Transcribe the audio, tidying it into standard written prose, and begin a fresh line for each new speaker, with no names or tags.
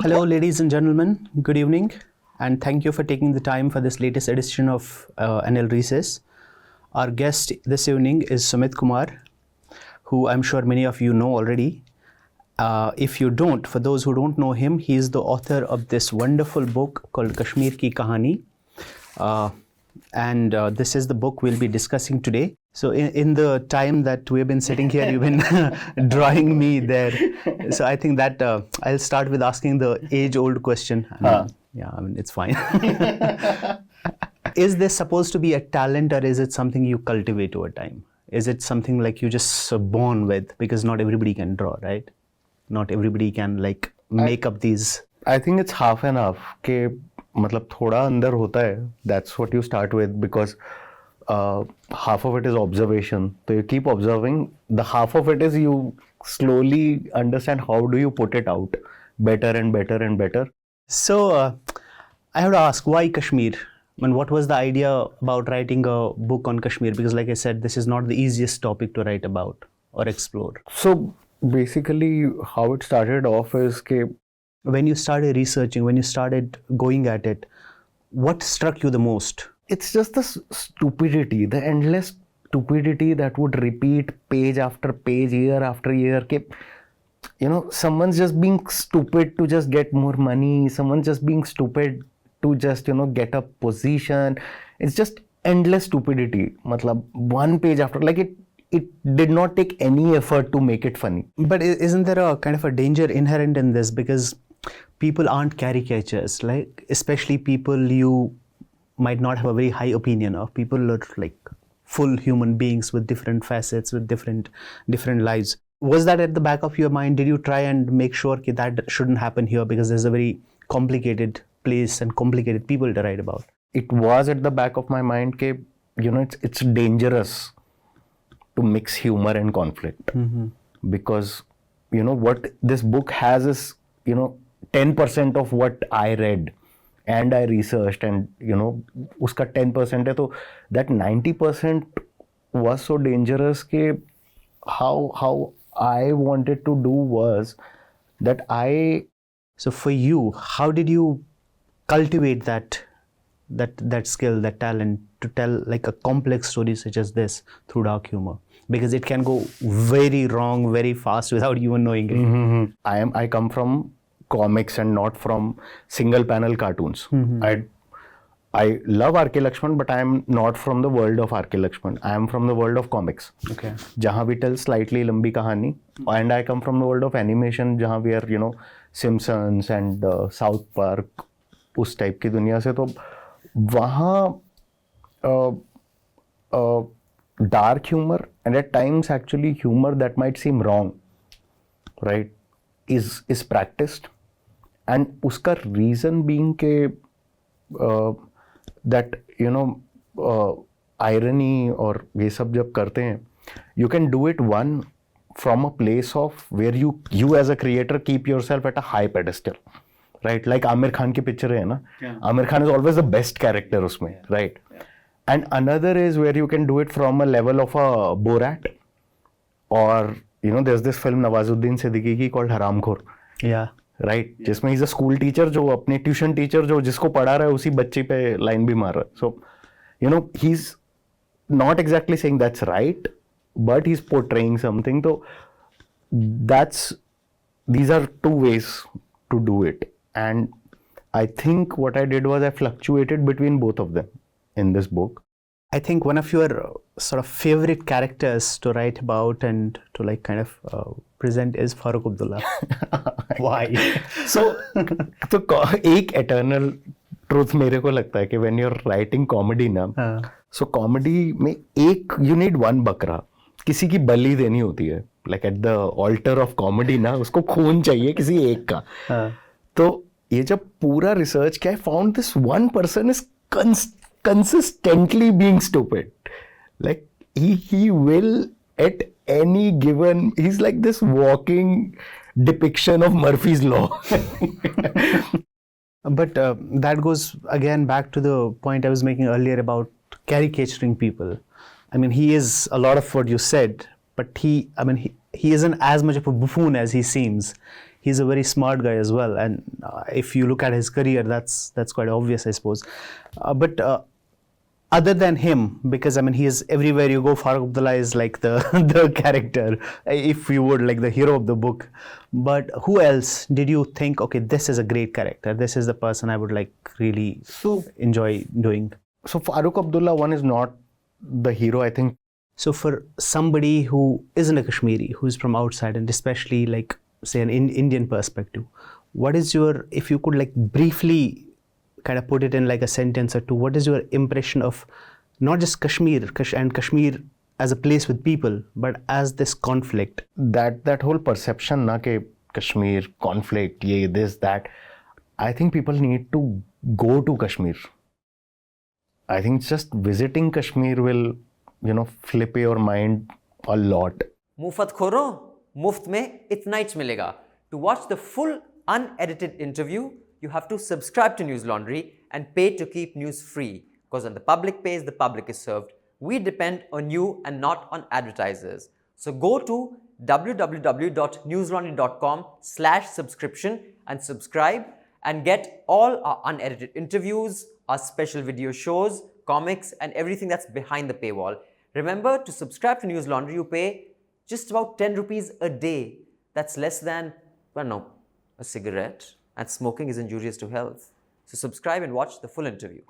Hello, ladies and gentlemen. Good evening, and thank you for taking the time for this latest edition of NL Recess. Our guest this evening is Sumit Kumar, who I'm sure many of you know already. If you don't, for those who don't know him, he is the author of this wonderful book called Kashmir Ki Kahani. And this is the book we'll be discussing today. So in the time that we've been sitting here, you've been drawing me there. So I think that I'll start with asking the age-old question. I mean, it's fine. Is this supposed to be a talent, or is it something you cultivate over time? Is it something like you just born with? Because not everybody can draw, right? Not everybody can like make up these.
I think it's half and half. के मतलब थोड़ा अंदर होता है. That's what you start with, because half of it is observation. So you keep observing. The half of it is you slowly understand how do you put it out better and better and better.
So I have to ask, why Kashmir? I mean, what was the idea about writing a book on Kashmir? Because like I said, this is not the easiest topic to write about or explore.
So basically how it started off is that
when you started researching, when you started going at it, what struck you the most?
It's just the stupidity, the endless stupidity that would repeat page after page, year after year. You know, someone's just being stupid to just get more money. Someone's just being stupid to just, get a position. It's just endless stupidity. Matlab, one page after, like it did not take any effort to make it funny.
But isn't there a kind of a danger inherent in this? Because people aren't caricatures, like especially people you might not have a very high opinion of. People are like full human beings with different facets, with different lives. Was that at the back of your mind? Did you try and make sure that shouldn't happen here, because there's a very complicated place and complicated people to write about?
It was at the back of my mind that, it's dangerous to mix humor and conflict. Mm-hmm. Because, what this book has is, 10% of what I read and I researched, and, uska 10% hai, so that 90% was so dangerous that how I wanted to do was that
So for you, how did you cultivate that skill, that talent to tell like a complex story such as this through dark humor? Because it can go very wrong very fast without even knowing it.
Mm-hmm. I come from comics and not from single panel cartoons. Mm-hmm. I love R.K. Lakshman, but I am not from the world of R.K. Lakshman. I am from the world of comics.
Okay.
Jahan we tell slightly lambi kahani. And I come from the world of animation, jahan we are, Simpsons and South Park, उस type की दुनिया से. तो वहाँ dark humor, and at times actually humor that might seem wrong, right, is practiced. And uska reason being that irony or ये सब जब करते हैं, you can do it one from a place of where you as a creator keep yourself at a high pedestal, right? Like Amar Khan की picture है ना, Amar Khan is always the best character उसमें, right? And another is where you can do it from a level of a Borat, or there's this film Nawazuddin Siddiqui की called Haramkhor.
Yeah.
Right, जिसमें he's a school teacher जो अपने tuition teacher जो जिसको पढ़ा रहा है उसी बच्चे पे line भी मार रहा है. So he's not exactly saying that's right, but he's portraying something. So these are two ways to do it, and I think what I did was I fluctuated between both of them in this book.
I think one of your sort of favorite characters to write about and to like kind of present is Farooq Abdullah. Why?
So एक eternal truth मेरे को लगता है कि when you're writing comedy ना, so comedy में you need one बकरा, किसी की बलि देनी होती है, like at the altar of comedy ना, उसको खून चाहिए किसी एक का. तो ये जब पूरा research किया, I found this one person is consistently being stupid. Like he will at any given, he's like this walking depiction of Murphy's Law.
But that goes again back to the point I was making earlier about caricaturing people. I mean, he is a lot of what you said, but he isn't as much of a buffoon as he seems. he's a very smart guy as well. And if you look at his career, that's quite obvious, I suppose. But other than him, because I mean, he is everywhere you go. Farooq Abdullah is like the the character, if you would, like the hero of the book. But who else did you think, okay, this is a great character, this is the person I would like really enjoy doing?
So Farooq Abdullah one is not the hero, I think.
So for somebody who isn't a Kashmiri, who's from outside, and especially like say an Indian perspective, what is your, if you could like briefly kind of put it in like a sentence or two, what is your impression of not just Kashmir and Kashmir as a place with people, but as this conflict?
That whole perception na ke Kashmir conflict, ye this that, I think people need to go to Kashmir. I think just visiting Kashmir will, you know, flip your mind a lot.
मुफ्त खोरो, मुफ्त में इतना ही मिलेगा. To watch the full unedited interview, you have to subscribe to Newslaundry and pay to keep news free. Because when the public pays, the public is served. We depend on you and not on advertisers. So go to www.newslaundry.com/subscription and subscribe and get all our unedited interviews, our special video shows, comics, and everything that's behind the paywall. Remember, to subscribe to Newslaundry, you pay just about 10 rupees a day. That's less than, well, no, a cigarette. And smoking is injurious to health. So subscribe and watch the full interview.